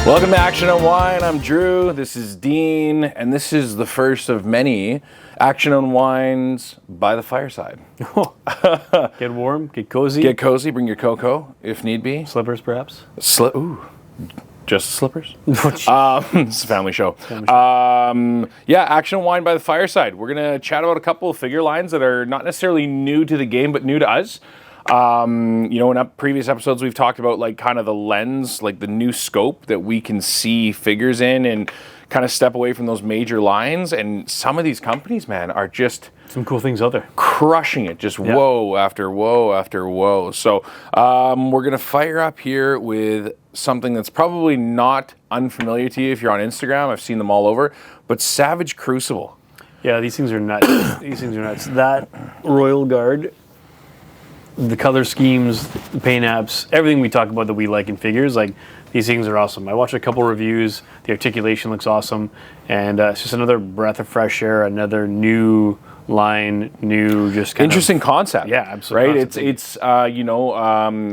Welcome to Action Unwind. I'm Drew. This is Dean, and this is the first of many Action Unwinds by the Fireside. Get warm, get cozy. Get cozy. Bring your cocoa if need be. Slippers, perhaps. Just slippers. It's a family show. Action Unwind by the Fireside. We're gonna chat about a couple of figure lines that are not necessarily new to the game, but new to us. In previous episodes, we've talked about like kind of the lens, like the new scope that we can see figures in and kind of step away from those major lines. And some of these companies, man, are just some cool things out there. Crushing it. Just whoa after whoa after whoa. So we're going to fire up here with something that's probably not unfamiliar to you if you're on Instagram. I've seen them all over. But Savage Crucible. Yeah, these things are nuts. That Royal Guard, the color schemes, the paint apps, everything we talk about that we like in figures, like these things are awesome. I watched a couple reviews. The articulation looks awesome, and it's just another breath of fresh air, another new line, new just kind interesting concept. Yeah, absolutely. Right. It's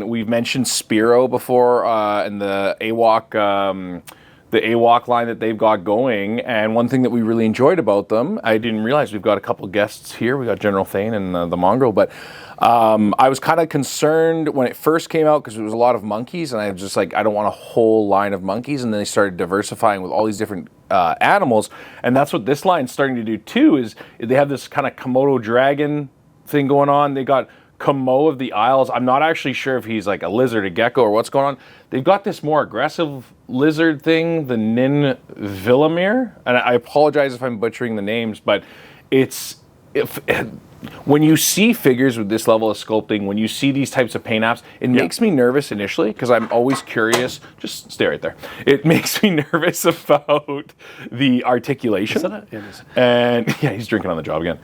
we've mentioned Spiro before and the AWOC. The AWOC line that they've got going, and one thing that we really enjoyed about them, I didn't realize we've got a couple guests here. We got General Thane and the Mongrel, but I was kind of concerned when it first came out because it was a lot of monkeys, and I was just like, I don't want a whole line of monkeys, and then they started diversifying with all these different animals, and that's what this line's starting to do too, is they have this kind of Komodo dragon thing going on. They got Kamo of the Isles. I'm not actually sure if he's like a lizard, a gecko, or what's going on. They've got this more aggressive lizard thing, the Nin Villamir, and I apologize if I'm butchering the names, but when you see figures with this level of sculpting, when you see these types of paint apps, it makes me nervous initially because I'm always curious. Just stay right there. It makes me nervous about the articulation. Is that it? Yeah, it is. And yeah, he's drinking on the job again.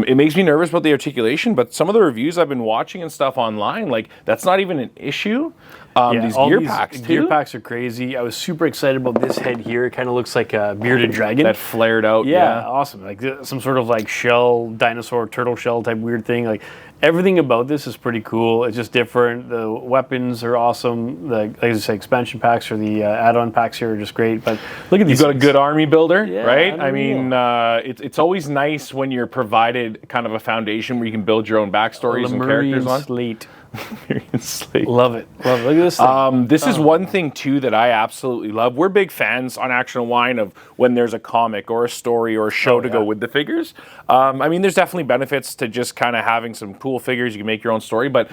It makes me nervous about the articulation, but some of the reviews I've been watching and stuff online, like that's not even an issue. These gear packs too. Gear packs are crazy. I was super excited about this head here. It kind of looks like a bearded dragon. That flared out. Yeah, awesome. Like some sort of like shell, dinosaur, turtle shell type weird thing. Like everything about this is pretty cool. It's just different. The weapons are awesome. Like I say, expansion packs or the add-on packs here are just great. But look at these. You've got a good army builder, yeah, right? I mean, it's always nice when you're provided kind of a foundation where you can build your own backstories and characters on. Slate. Slate. Love it. Look at this thing. This is one thing too that I absolutely love. We're big fans on Action Unwind of when there's a comic or a story or a show to go with the figures. I mean, there's definitely benefits to just kind of having some cool figures. You can make your own story, but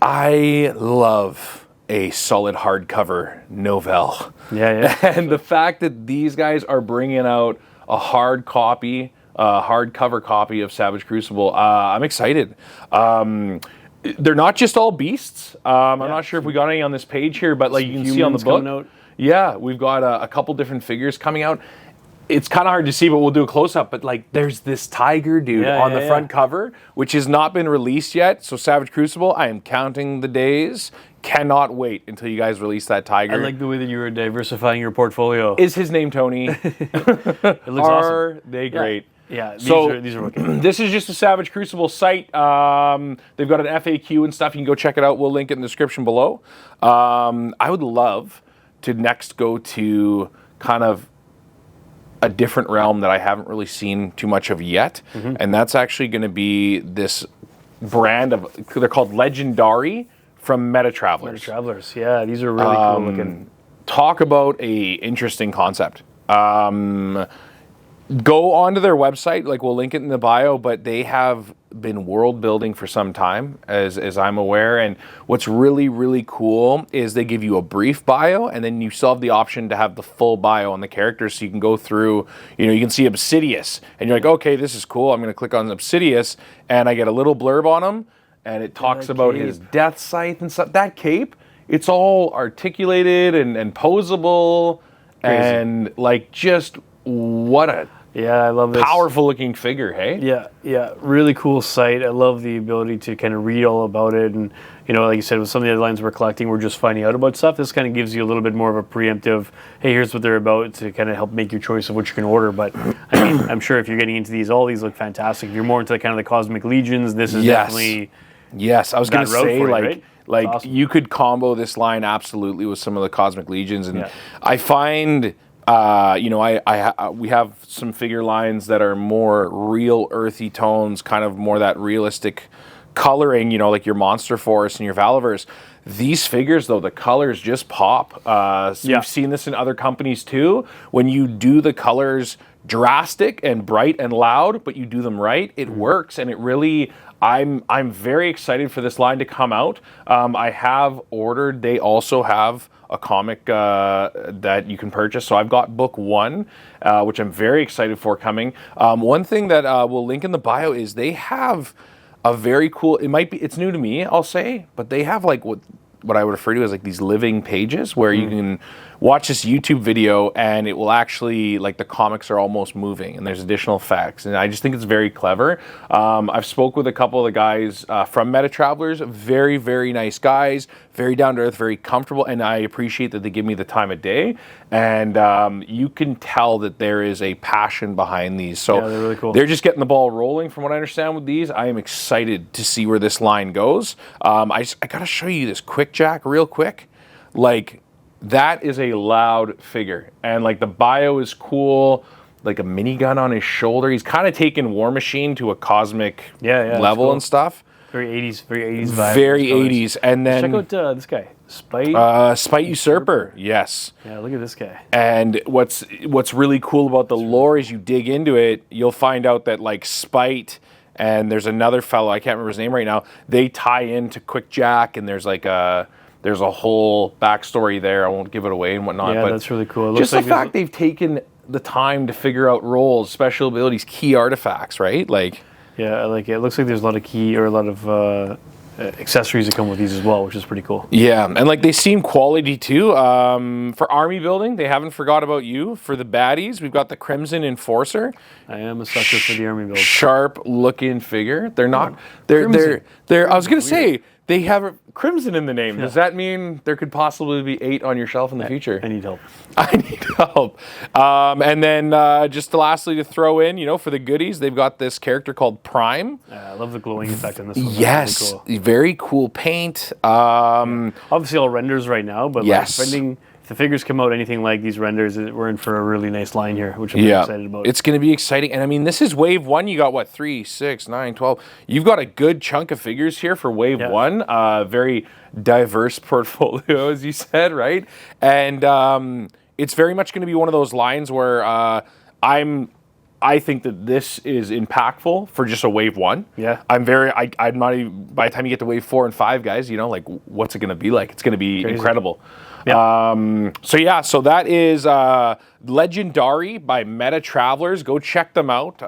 I love a solid hardcover novelle. Yeah. And the fact that these guys are bringing out a hardcover copy of Savage Crucible, I'm excited. They're not just all beasts. I'm not sure if we got any on this page here, but like you can see on the book. Yeah, we've got a couple different figures coming out. It's kind of hard to see, but we'll do a close-up. But like, there's this tiger dude on the front cover, which has not been released yet. So Savage Crucible, I am counting the days. Cannot wait until you guys release that tiger. I like the way that you were diversifying your portfolio. Is his name Tony? It looks awesome. Are they great? Yeah, these are looking. This is just a Savage Crucible site. They've got an FAQ and stuff. You can go check it out. We'll link it in the description below. I would love to next go to kind of a different realm that I haven't really seen too much of yet. Mm-hmm. And that's actually going to be this brand of, they're called Legendary from Meta Travelers. Meta Travelers, yeah, these are really cool looking. Talk about a interesting concept. Go onto their website, like we'll link it in the bio, but they have been world building for some time, as I'm aware. And what's really, really cool is they give you a brief bio, and then you still have the option to have the full bio on the characters, so you can go through, you can see Obsidious, and you're like, okay, this is cool. I'm going to click on Obsidious, and I get a little blurb on him, and it talks about his death scythe and stuff. That cape, it's all articulated and posable, and like just what a I love this. Powerful looking figure, hey? Yeah. Really cool site. I love the ability to kind of read all about it. And, like you said, with some of the other lines we're collecting, we're just finding out about stuff. This kind of gives you a little bit more of a preemptive, hey, here's what they're about, to kind of help make your choice of what you can order. But, I mean, I'm sure if you're getting into these, all these look fantastic. If you're more into kind of the Cosmic Legions, this is definitely Yes, I was going to say, Like awesome. you could combo this line absolutely with some of the Cosmic Legions, and Yeah. I find. We have some figure lines that are more real earthy tones, kind of more that realistic coloring, like your Monster Forest and your Valivers. These figures, though, the colors just pop. We've seen this in other companies too. When you do the colors drastic and bright and loud, but you do them right, it works, and it really. I'm very excited for this line to come out. I have ordered. They also have a comic that you can purchase. So I've got book 1, which I'm very excited for coming. One thing that we'll link in the bio is they have a very cool. It's new to me, I'll say, but they have like what I would refer to as like these living pages where you can watch this YouTube video and it will actually, like, the comics are almost moving and there's additional facts. And I just think it's very clever. I've spoke with a couple of the guys from Meta Travelers, very, very nice guys, very down to earth, very comfortable. And I appreciate that they give me the time of day. And you can tell that there is a passion behind these. So they're really cool. They're just getting the ball rolling from what I understand with these. I am excited to see where this line goes. I got to show you this Quick Jack real quick. Like, that is a loud figure, and like the bio is cool, like a minigun on his shoulder. He's kind of taken War Machine to a cosmic level cool. And stuff. Very 80s vibe. Very 80s. And then check out this guy, Spite. Spite Usurper. Yes. Yeah, look at this guy. And what's really cool about the lore is you dig into it, you'll find out that like Spite and there's another fellow, I can't remember his name right now, they tie into Quick Jack, and there's a whole backstory there. I won't give it away and whatnot. Yeah, but that's really cool. Just the fact they've taken the time to figure out roles, special abilities, key artifacts, right? Like, yeah, like it looks like there's a lot of key or a lot of accessories that come with these as well, which is pretty cool. Yeah, and like they seem quality too. For army building, they haven't forgot about you. For the baddies, we've got the Crimson Enforcer. I am a sucker for the army build. Sharp looking figure. They're not. They're. I was gonna say. They have a Crimson in the name. Yeah. Does that mean there could possibly be 8 on your shelf in the future? I need help. I need help. And then just lastly to throw in, for the goodies, they've got this character called Prime. I love the glowing effect on this one. Yes, really cool. Very cool paint. Obviously all renders right now, but yes. Like rendering, if the figures come out anything like these renders, we're in for a really nice line here, which I'm really excited about. It's going to be exciting. And I mean, this is wave 1. You got 3, 6, 9, 12. You've got a good chunk of figures here for wave 1. Very diverse portfolio, as you said, right? And it's very much going to be one of those lines where I think that this is impactful for just a wave 1. Yeah. I'm not even, by the time you get to wave 4 and 5, guys, like, what's it going to be like? It's going to be incredible. Yeah. So that is Legendary by Meta Travelers. Go check them out.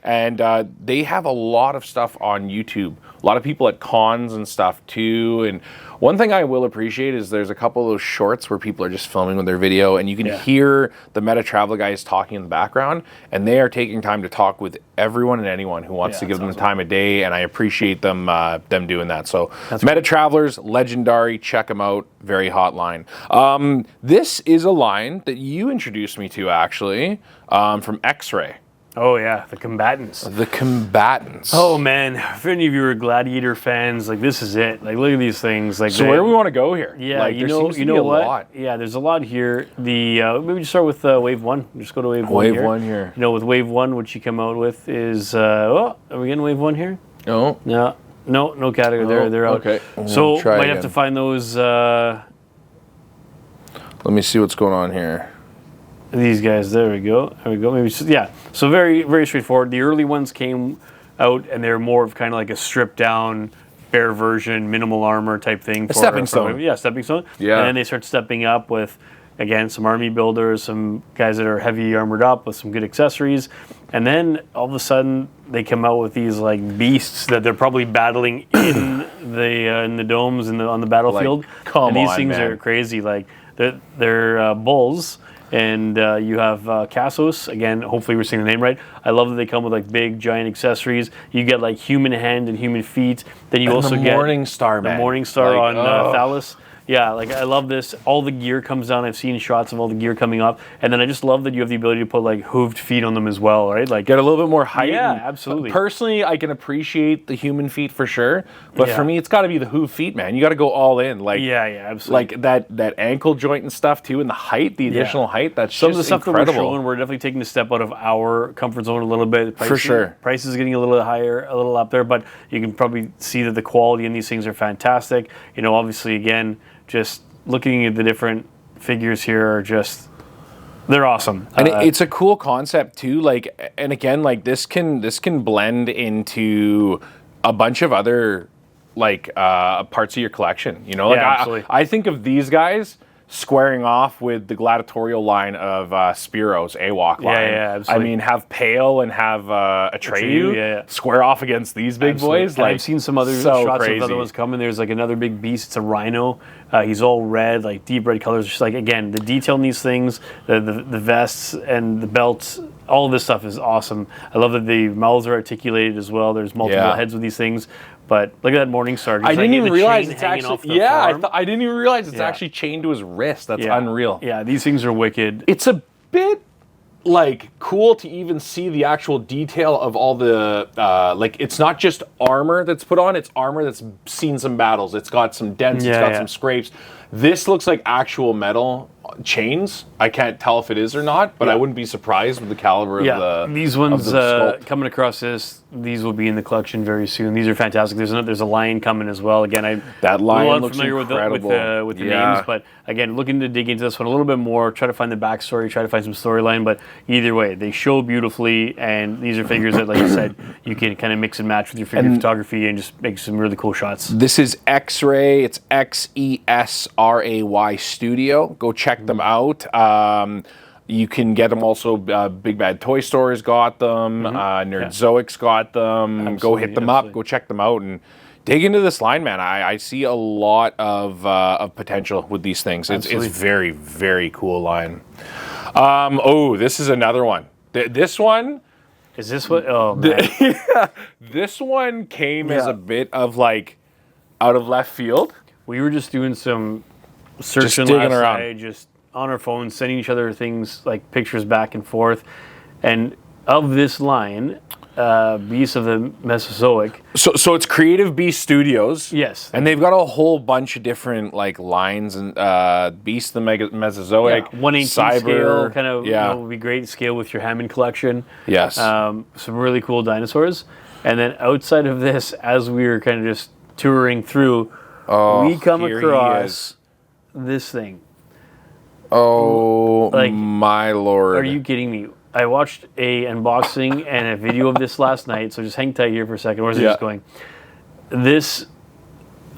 And they have a lot of stuff on YouTube. A lot of people at cons and stuff too. And one thing I will appreciate is there's a couple of those shorts where people are just filming with their video, and you can hear the Meta Traveler guys talking in the background, and they are taking time to talk with everyone and anyone who wants to give them the time of day, and I appreciate them doing that. So Meta Travelers, Legendary, check them out. Very hot line. This is a line that you introduced me to, actually, from X-Ray. Oh yeah, the combatants. The combatants. Oh man, if any of you are Gladiator fans, like this is it. Like look at these things. Like so, where do we want to go here? Yeah, like, you know what? Lot. Yeah, there's a lot here. The maybe just start with wave 1. Just go to wave 1 here. Wave 1 here. With wave 1, what you come out with is are we getting wave 1 here? No. No category. They're out. Okay. So might have to find those. Let me see what's going on here. These guys, there we go. Maybe so very, very straightforward. The early ones came out and they're more of kind of like a stripped down, bare version, minimal armor type thing. Stepping stone. Stepping stone. Yeah. And then they start stepping up with, again, some army builders, some guys that are heavy armored up with some good accessories. And then all of a sudden they come out with these like beasts that they're probably battling in the domes on the battlefield. Like, these things are crazy. Like they're bulls. And you have Cassos. Again, hopefully we're saying the name right. I love that they come with like big, giant accessories. You get like human hand and human feet. Then you also get Morning Star, man. The Morning Star on Thalos. Yeah, like I love this. All the gear comes down. I've seen shots of all the gear coming up, and then I just love that you have the ability to put like hooved feet on them as well, right? Like Get a little bit more height. Yeah, and absolutely. Personally, I can appreciate the human feet for sure, but Yeah. for me, it's got to be the hoof feet, man. You got to go all in. Like, yeah, absolutely. like that ankle joint and stuff too, and the height, the additional height. That's Some of just the stuff incredible. that we're showing, we're definitely taking a step out of our comfort zone a little bit. For sure. Price is getting a little higher, a little up there, but you can probably see that the quality in these things are fantastic. You know, obviously, again, just looking at the different figures here are just, they're awesome. And it's a cool concept too. Like, and again, like this can blend into a bunch of other like parts of your collection. You know, like Yeah, absolutely. I think of these guys squaring off with the gladiatorial line of Spiro's AWOC line. yeah, absolutely. I mean, have Pale and have Atreyu yeah. square off against these big boys. And Like, I've seen some other so shots crazy. of other ones coming. There's like another big beast. It's a rhino. He's all red, like deep red colors. Just like, again, the detail in these things, the vests and the belts, all of this stuff is awesome. I love that the mouths are articulated as well. There's multiple Yeah. heads with these things. But look at that Morningstar. I didn't even realize it's hanging off actually. the Yeah, forearm. I didn't even realize it's Yeah. actually chained to his wrist. That's Yeah. unreal. Yeah, these things are wicked. It's a bit like cool to even see the actual detail of all the like it's not just armor that's put on, it's armor that's seen some battles. It's got some dents, it's got some scrapes. This looks like actual metal chains. I can't tell if it is or not, but I wouldn't be surprised with the caliber of the these ones of the sculpt. coming across this. These will be in the collection very soon. These are fantastic. There's a lion coming as well. Again, That lion I'm looks familiar incredible. with the Yeah. names, but again, looking to dig into this one a little bit more, try to find the backstory, try to find some storyline. But either way, they show beautifully, and these are figures that, like you said, you can kind of mix and match with your figure photography and just make some really cool shots. This is X-Ray. It's XESRAY Studio. Go check them out. You can get them also. Big Bad Toy Store's got them. Nerdzoic's got them. Go hit them up. Go check them out and dig into this line, man. I see a lot of potential with these things. It's very, very cool line. This is another one. This one. Is this what? Oh man, This one came as a bit of like out of left field. we were just doing some searching digging last around. night, just on our phones, sending each other things like pictures back and forth, and of this line, Beasts of the Mesozoic. So it's Creative Beast Studios. Yes, And they've got a whole bunch of different like lines and Beast of the Mesozoic, 1/18 Cyber, scale, kind of yeah. would be great scale with your Hammond collection. Yes. Some really cool dinosaurs. And then outside of this, as we were kind of just touring through, we come here he across is. this thing. Oh Like, my lord! Are you kidding me? I watched a unboxing and a video of this last night, so just hang tight here for a second. Where's it just going? This,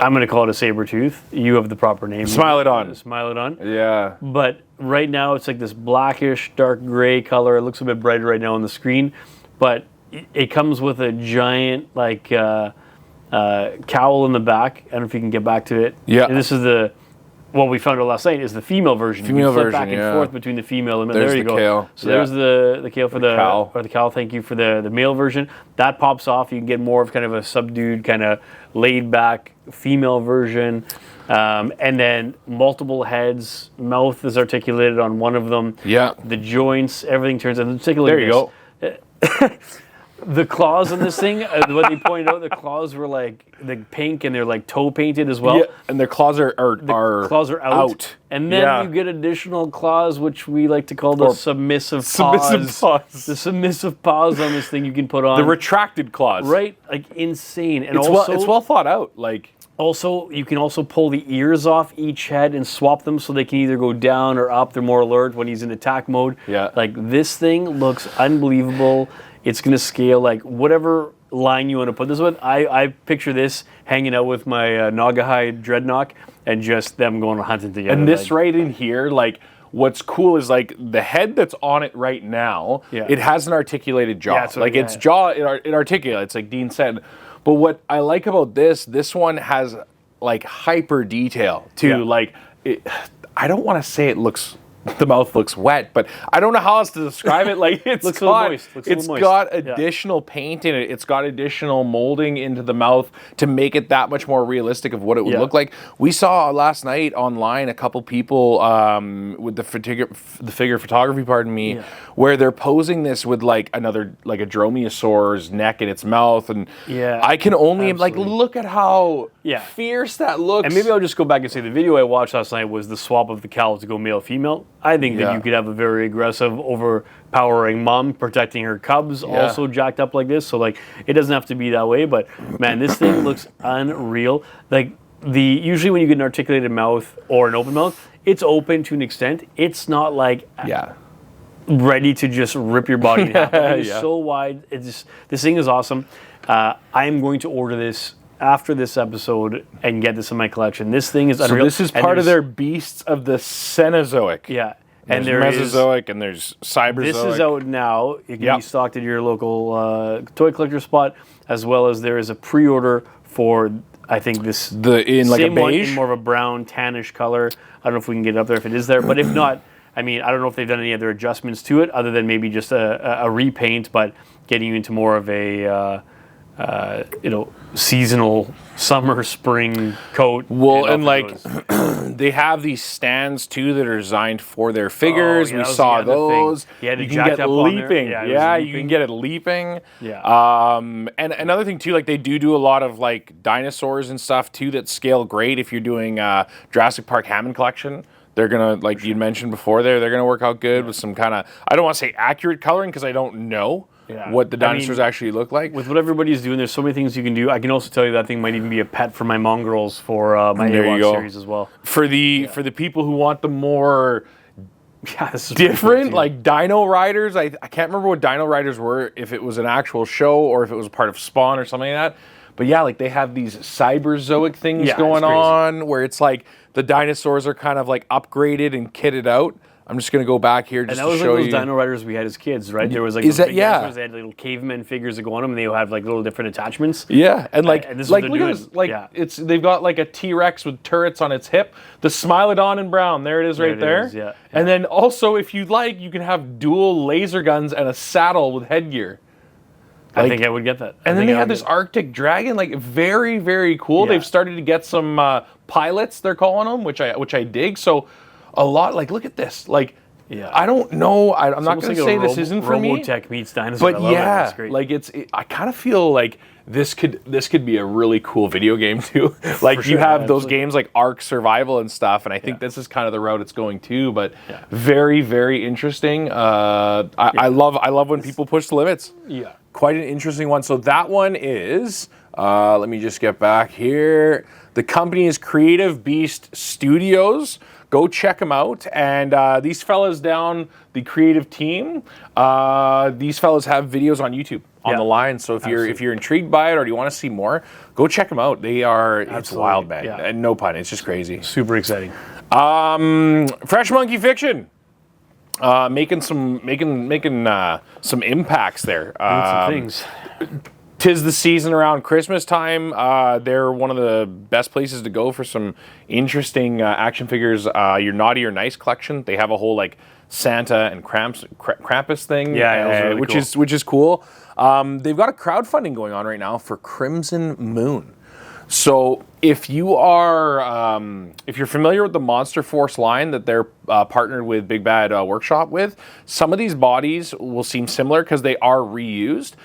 I'm going to call it a saber tooth. You have the proper name. Smilodon. Smilodon. Yeah. But right now it's like this blackish, dark gray color. It looks a bit brighter right now on the screen, but it comes with a giant like cowl in the back. I don't know if you can get back to it. Yeah. And this is what we found out last night is the female version. Female you can flip version, back and yeah. forth between the female and There's there you the go. cowl. So Yeah. there's the cowl for the cowl. or the cowl. Thank you for the male version. That pops off. You can get more of kind of a subdued, kind of laid back female version. And then multiple heads. Mouth is articulated on one of them. Yeah. The joints, everything turns out. Take a look There at you this. go. The claws on this thing, what they pointed out, the claws were like the pink and they're like toe painted as well. Yeah, and their claws are Claws are out. And then you get additional claws, which we like to call the submissive paws. Submissive paws. The submissive paws on this thing you can put on. The retracted claws. Right? Like insane. And It's also, well thought out. Like also, you can also pull the ears off each head and swap them so they can either go down or up. They're more alert when he's in attack mode. Yeah. Like this thing looks unbelievable. It's going to scale like whatever line you want to put this with. I picture this hanging out with my Nagahide Dreadnought and just them going hunting together. and this right in here, like what's cool is like the head that's on it right now. Yeah. It has an articulated jaw. Yeah, so- like yeah, its yeah. jaw, it articulates like Dean said. But what I like about this one has like hyper detail too. Yeah. Like I don't want to say it looks the mouth looks wet, but I don't know how else to describe it. Like it's Looks a little got, moist. Looks a little it's moist. got Yeah. additional paint in it. It's got additional molding into the mouth to make it that much more realistic of what it would Yeah. look like. We saw last night online a couple people with the figure photography, pardon me, where they're posing this with like a dromaeosaur's neck in its mouth, and I can only like look at how fierce that looks. And maybe I'll just go back and say the video I watched last night was the swap of the cows to go male-female. I think that you could have a very aggressive, overpowering mom protecting her cubs, also jacked up like this. So like, it doesn't have to be that way. But man, this thing looks unreal. Like usually when you get an articulated mouth or an open mouth, it's open to an extent. It's not like ready to just rip your body in half. It's so wide. This thing is awesome. I am going to order this after this episode and get this in my collection. This thing is unreal. So this is part of their Beasts of the Cenozoic. Yeah. And there's Mesozoic and there's Cyberzoic. This is out now. It can be stocked at your local toy collector spot, as well as there is a pre-order for, I think, this in like a same one beige, in more of a brown tannish color. I don't know if we can get it up there if it is there, but if not, I mean, I don't know if they've done any other adjustments to it other than maybe just a repaint, but getting you into more of a seasonal summer, spring coat. Well, and like they have these stands too that are designed for their figures. We saw those. You can get leaping. You can get it leaping. Yeah. And another thing too, like they do a lot of like dinosaurs and stuff too that scale great. If you're doing Jurassic Park Hammond collection, they're gonna, like you mentioned before, they're gonna work out good with some kind of, I don't want to say accurate coloring because I don't know what the dinosaurs actually look like. With what everybody's doing, there's so many things you can do. I can also tell you that thing might even be a pet for my mongrels for my AWOC series as well. For the people who want the more this is different, like Dino Riders. I can't remember what Dino Riders were, if it was an actual show or if it was part of Spawn or something like that. But yeah, like they have these cyberzoic things going on where it's like the dinosaurs are kind of like upgraded and kitted out. I'm just going to go back here just to show you. And that was like those Dino Riders we had as kids, right? There was like dinosaurs, they had little caveman figures that go on them, and they would have like little different attachments. Yeah, and like, and this look at this. Like they've got like a T-Rex with turrets on its hip. The Smilodon in brown, there it is right there. And then also, if you'd like, you can have dual laser guns and a saddle with headgear. I think I would get that. And then they have this Arctic dragon, like very, very cool. They've started to get some pilots, they're calling them, which I dig. So a lot, like look at this, like I don't know. I'm not going to say this isn't for me. Robotech meets dinosaur. But like I kind of feel like this could be a really cool video game too. Like you have those games like Ark Survival and stuff, and I think this is kind of the route it's going to. But very, very interesting. I love when people push the limits. Yeah. Quite an interesting one. So that one is, let me just get back here. The company is Creative Beast Studios. Go check them out. And these fellas down the creative team, these fellas have videos on YouTube on the line. So if you're intrigued by it or you want to see more, go check them out. They are, it's wild, man. And no pun, it's just crazy. Super exciting. Fresh Monkey Fiction. Making some impacts there. Some things. 'Tis the season around Christmas time. They're one of the best places to go for some interesting action figures. Your Naughty or Nice collection. They have a whole like Santa and Krampus thing, really which is cool. They've got a crowdfunding going on right now for Crimson Moon. So if you are, if you're familiar with the Monster Force line that they're partnered with Big Bad Workshop with, some of these bodies will seem similar because they are reused.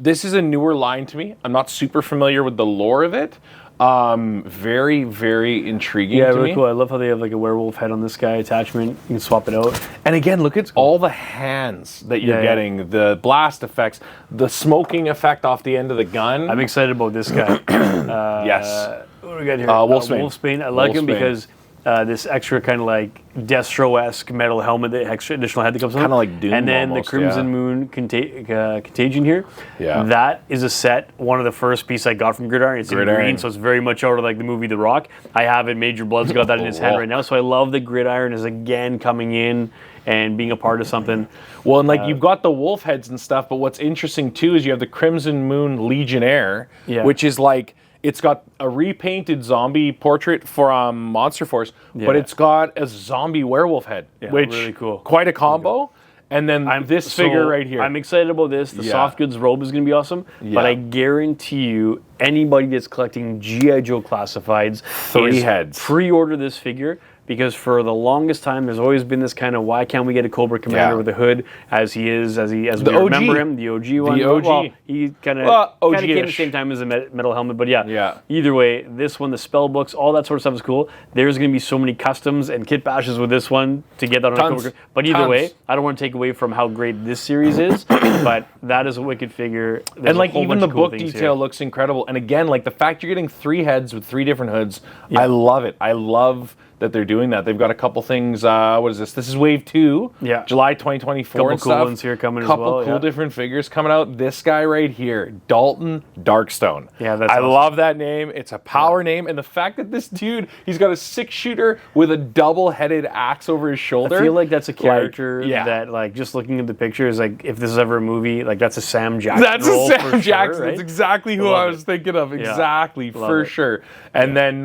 This is a newer line to me. I'm not super familiar with the lore of it. Very, very intriguing to really me. Cool. I love how they have like a werewolf head on this guy attachment. You can swap it out. And again, look at all the hands that you're getting, the blast effects, the smoking effect off the end of the gun. I'm excited about this guy. Yes. What do we got here? Wolfsbane. I like him because this extra kind of like Destro-esque metal helmet, the extra additional head that comes on. Kind of like Doom. And then almost, the Crimson Moon Contagion here. Yeah. That is a set, one of the first pieces I got from Gridiron. It's in green, so it's very much out of like the movie The Rock. I have it. Major Blood's got that in his hand right now. So I love that Gridiron is again coming in and being a part of something. Well, and like you've got the wolf heads and stuff, but what's interesting too is you have the Crimson Moon Legionnaire, which is like, it's got a repainted zombie portrait from Monster Force, but it's got a zombie werewolf head, which really cool. Quite a combo. And then this figure right here. I'm excited about this. The soft goods robe is going to be awesome. But I guarantee you, anybody that's collecting G.I. Joe classifieds, 3 heads. Pre-order this figure. Because for the longest time, there's always been this kind of, why can't we get a Cobra Commander with a hood as we remember him, the OG one. The OG. Well, he kind of came at the same time as a metal helmet, but either way, this one, the spell books, all that sort of stuff is cool. There's going to be so many customs and kit bashes with this one to get that on a Cobra. But either way, I don't want to take away from how great this series is, but that is a wicked figure. There's and like even the book detail looks incredible. And again, like the fact you're getting 3 heads with 3 different hoods, I love it. I love that they're doing that. They've got a couple things. What is this? This is Wave 2. Yeah. July 2024 couple and cool stuff. ones here coming as well. Couple cool different figures coming out. This guy right here, Dalton Darkstone. Yeah, that's I awesome. love that name. It's a power name. And the fact that this dude, he's got a 6-shooter with a double-headed axe over his shoulder. I feel like that's a character that, like, just looking at the pictures, like, if this is ever a movie, like, that's a Sam Jackson role. That's a Sam Sure, Jackson. right? That's exactly who I was thinking of. Exactly, for sure. And then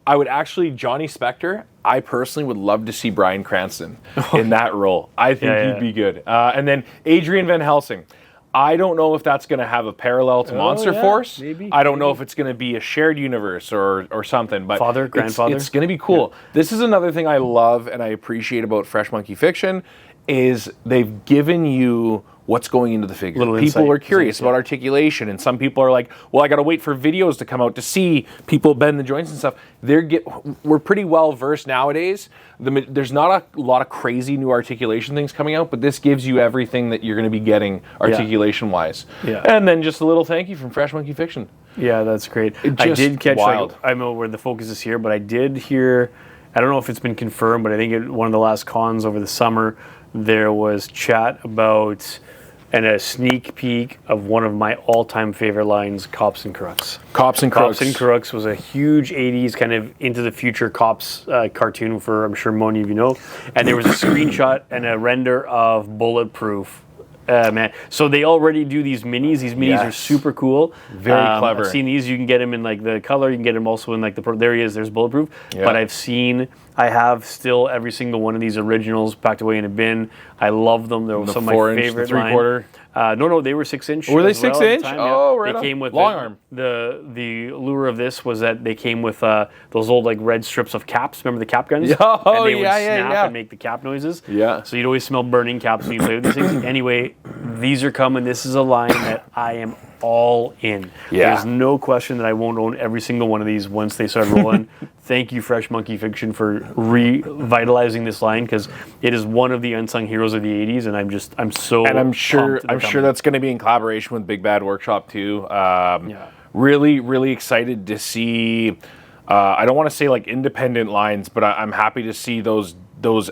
I would actually, Johnny Spector, I personally would love to see Bryan Cranston in that role. I think he'd be good. And then Adrian Van Helsing. I don't know if that's going to have a parallel to Monster Force. Maybe. I don't know if it's going to be a shared universe or something. But grandfather. It's going to be cool. Yeah. This is another thing I love and I appreciate about Fresh Monkey Fiction is they've given you what's going into the figure. People are curious about articulation, and some people are like, well, I got to wait for videos to come out to see people bend the joints and stuff. We're pretty well versed nowadays. There's not a lot of crazy new articulation things coming out, but this gives you everything that you're going to be getting articulation-wise. Yeah. And then just a little thank you from Fresh Monkey Fiction. Yeah, that's great. I did catch, I know where the focus is here, but I did hear, I don't know if it's been confirmed, but I think at one of the last cons over the summer, there was chat about and a sneak peek of one of my all-time favorite lines, Cops and Crooks. Cops and Crooks was a huge 80s kind of into the future Cops cartoon for, I'm sure, many of you know. And there was a screenshot and a render of Bulletproof. Man, so they already do these minis. These minis are super cool. Very clever. I've seen these. You can get them in like the color. You can get them also in like there he is. There's Bulletproof. Yeah. But I have still every single one of these originals packed away in a bin. I love them. They're some of my favorite. 3/4. No, they were 6-inch. Were they 6-inch? Oh, right. They came with long arm. The lure of this was that they came with those old like red strips of caps. Remember the cap guns? Oh, and they would snap and make the cap noises. Yeah. So you'd always smell burning caps when you play with these things. Anyway, these are coming. This is a line that I am all in. Yeah. There's no question that I won't own every single one of these once they start rolling. Thank you, Fresh Monkey Fiction, for revitalizing this line because it is one of the unsung heroes of the '80s, and I'm so. And I'm sure that's going to be in collaboration with Big Bad Workshop too. Really, really excited to see. I don't want to say like independent lines, but I'm happy to see those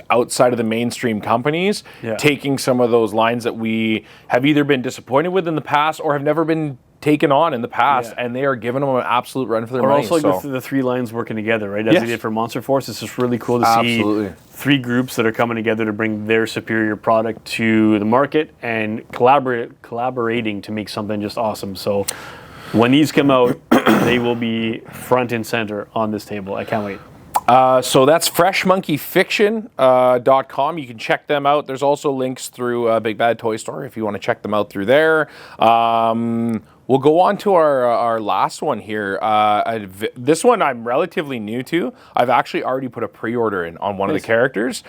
outside of the mainstream companies taking some of those lines that we have either been disappointed with in the past or have never been taken on in the past, and they are giving them an absolute run for their money. Or also like the 3 lines working together, right? As they did for Monster Force. It's just really cool to see 3 groups that are coming together to bring their superior product to the market and collaborating to make something just awesome. So when these come out, they will be front and center on this table. I can't wait. So that's freshmonkeyfiction.com. You can check them out. There's also links through Big Bad Toy Store if you want to check them out through there. We'll go on to our last one here. This one I'm relatively new to. I've actually already put a pre-order in on one of the characters.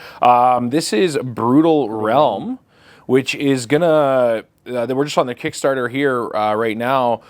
This is Brutal Realm, which is gonna... we're just on the Kickstarter here right now.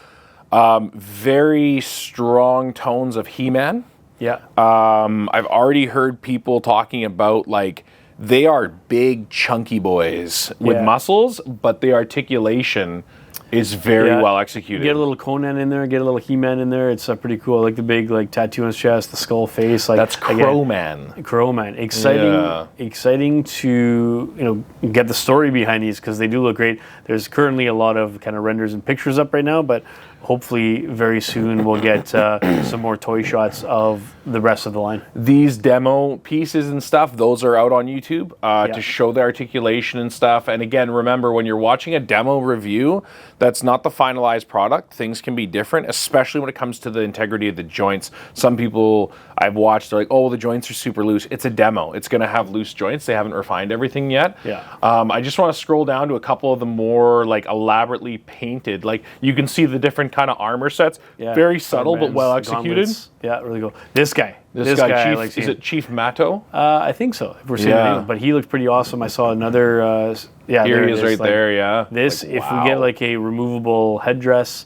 Very strong tones of He-Man. Yeah. I've already heard people talking about like they are big chunky boys with muscles, but the articulation is very well executed. Get a little Conan in there, get a little He-Man in there. It's pretty cool. I like the big like tattoo on his chest, the skull face. Like that's Crow-Man. Crow-Man. Exciting to get the story behind these because they do look great. There's currently a lot of kind of renders and pictures up right now, but hopefully very soon we'll get some more toy shots of the rest of the line. These demo pieces and stuff, those are out on YouTube to show the articulation and stuff. And again, remember, when you're watching a demo review, that's not the finalized product. Things can be different, especially when it comes to the integrity of the joints. Some people I've watched, they're like, oh, the joints are super loose. It's a demo. It's going to have loose joints. They haven't refined everything yet. Yeah. I just want to scroll down to a couple of the more like elaborately painted. Like you can see the different kind of armor sets. Yeah. Very subtle but well executed. Gauntlets. Yeah, really cool. This guy, Chief, like is it Chief Matto? I think so. If we're saying the name, but he looks pretty awesome. I saw another. Here he is, right there. Yeah. This, like, if we get like a removable headdress.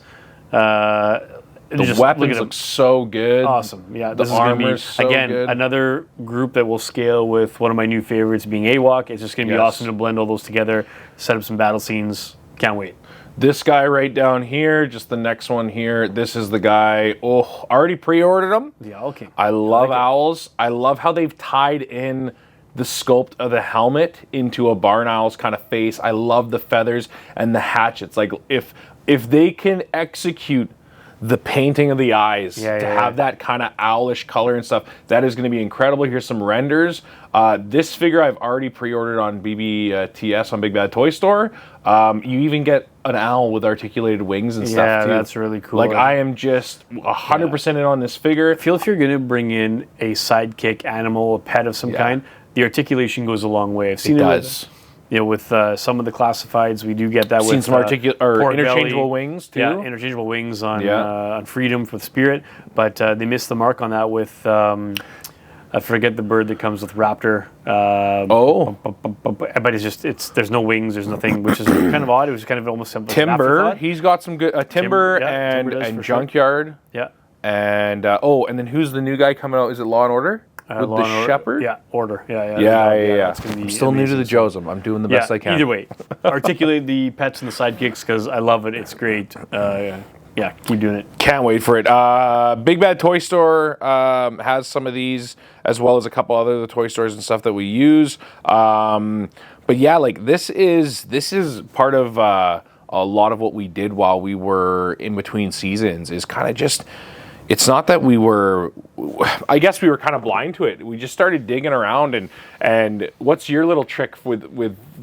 The weapons look so good. Awesome. Yeah, the this is going to be, so again, good. Another group that will scale with one of my new favorites being AWOC. It's just going to be awesome to blend all those together, set up some battle scenes. Can't wait. This guy right down here, just the next one here, this is the guy. Oh, already pre-ordered them. Yeah, okay. I love owls. I love how they've tied in the sculpt of the helmet into a barn owl's kind of face. I love the feathers and the hatchets. Like if they can execute the painting of the eyes to have that kind of owlish color and stuff, that is going to be incredible. Here's some renders. This figure I've already pre-ordered on BBTS on Big Bad Toy Store. You even get an owl with articulated wings and stuff too. Yeah, that's really cool. Like I am just 100% in on this figure. I feel if you're going to bring in a sidekick animal, a pet of some kind, the articulation goes a long way. I've seen it does. With some of the classifieds, we do get that with some interchangeable wings too. Yeah, interchangeable wings on Freedom with Spirit, but they missed the mark on that with I forget the bird that comes with Raptor. But there's no wings, there's nothing, which is kind of odd. It was kind of almost simple. Timber, he's got some good Timber and Junkyard. Yeah, and and then who's the new guy coming out? Is it Law and Order? With the Shepherd? Yeah, Order. Yeah. I'm still new to the Josem. I'm doing the best I can. Either way, articulate the pets and the sidekicks because I love it. It's great. Keep doing it. Can't wait for it. Big Bad Toy Store has some of these, as well as a couple other toy stores and stuff that we use. But yeah, like this is part of a lot of what we did while we were in between seasons. Is kind of just. It's not that we were, I guess we were kind of blind to it. We just started digging around and what's your little trick with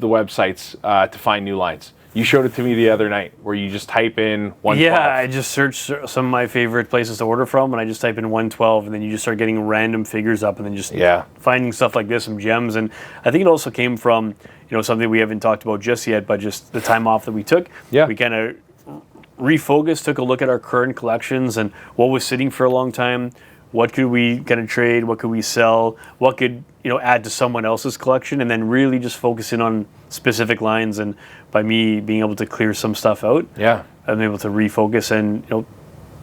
the websites to find new lines? You showed it to me the other night where you just type in 112. Yeah, I just searched some of my favorite places to order from and I just type in 112 and then you just start getting random figures up and then just finding stuff like this, some gems. And I think it also came from, something we haven't talked about just yet, but just the time off that we took. Yeah. We kind of refocused, took a look at our current collections and what was sitting for a long time, what could we kind of trade, what could we sell, what could add to someone else's collection, and then really just focus in on specific lines. And by me being able to clear some stuff out, I'm able to refocus and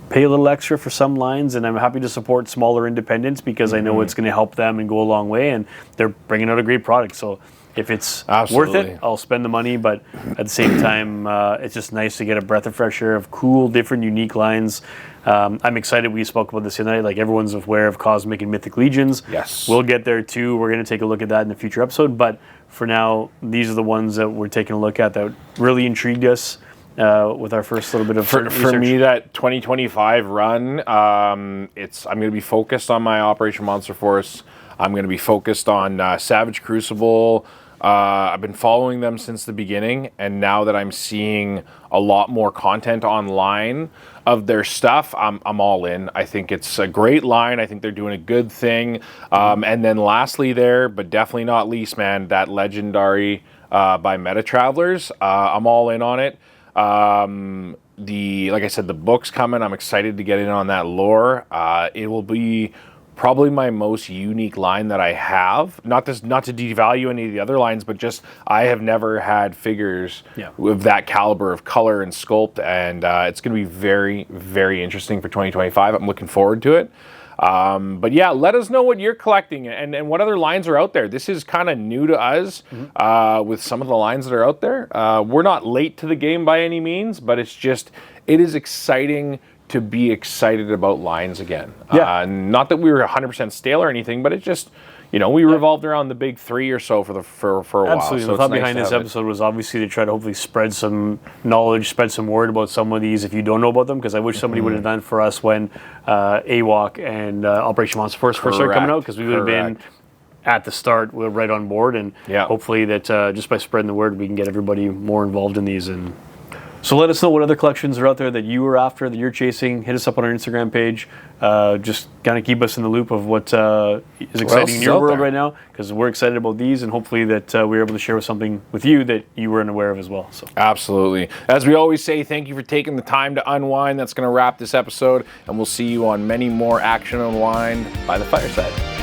pay a little extra for some lines, and I'm happy to support smaller independents because I know it's going to help them and go a long way, and they're bringing out a great product. So if it's worth it, I'll spend the money, but at the same time, it's just nice to get a breath of fresh air of cool, different, unique lines. I'm excited. We spoke about this tonight. Like everyone's aware of Cosmic and Mythic Legions. Yes. We'll get there too. We're going to take a look at that in a future episode, but for now, these are the ones that we're taking a look at that really intrigued us with our first little bit of research. For me, that 2025 run, I'm going to be focused on my Operation Monster Force. I'm going to be focused on Savage Crucible. I've been following them since the beginning, and now that I'm seeing a lot more content online of their stuff, I'm all in. I think it's a great line. I think they're doing a good thing. And then lastly there, but definitely not least, man, that Legendary by Meta Travelers. I'm all in on it. Like I said, the book's coming. I'm excited to get in on that lore. It will be probably my most unique line that I have. Not to devalue any of the other lines, but just I have never had figures with that caliber of color and sculpt, and it's going to be very, very interesting for 2025. I'm looking forward to it. But yeah, let us know what you're collecting and what other lines are out there. This is kind of new to us with some of the lines that are out there. We're not late to the game by any means, but it is exciting to be excited about lines again. Not that we were 100% stale or anything, but it just, we revolved around the big three or so for a while. Absolutely. So The it's thought nice behind to this have it. episode was obviously to try to hopefully spread some knowledge, spread some word about some of these if you don't know about them, because I wish somebody would have done for us when AWOC and Operation Monster Force first started coming out, because we would have been at the start, we're right on board, and hopefully that just by spreading the word, we can get everybody more involved in these. And so let us know what other collections are out there that you are after, that you're chasing. Hit us up on our Instagram page. Just kind of keep us in the loop of what is exciting in your world right now, because we're excited about these, and hopefully that we're able to share something with you that you weren't aware of as well. So absolutely. As we always say, thank you for taking the time to unwind. That's going to wrap this episode, and we'll see you on many more Action Unwind by the Fireside.